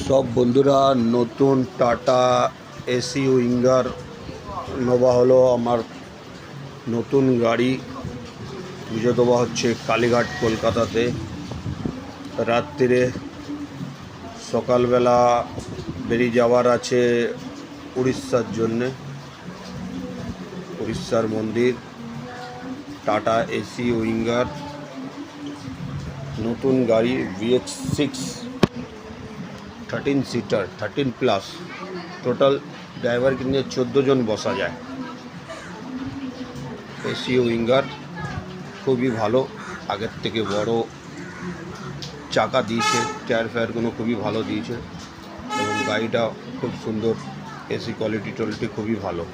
সব বন্ধুরা নতুন টাটা এসি উইঙ্গার নেওয়া হলো। আমার নতুন গাড়ি পুজো দেওয়া হচ্ছে কালীঘাট কলকাতাতে। রাত্রিরে সকালবেলা বেরিয়ে যাওয়ার আছে উড়িষ্যার জন্যে। উড়িষ্যার মন্দির টাটা এসি উইঙ্গার নতুন গাড়ি VX6 13 সিটার 13+। টোটাল ড্রাইভারকে নিয়ে 14 জন বসা যায়। এসি উইঙ্গার খুবই ভালো, আগের থেকে বড় চাকা দিয়েছে, টায়ার ফায়ারগুলো খুবই ভালো দিয়েছে এবং গাড়িটা খুব সুন্দর। এসি কোয়ালিটি খুবই ভালো।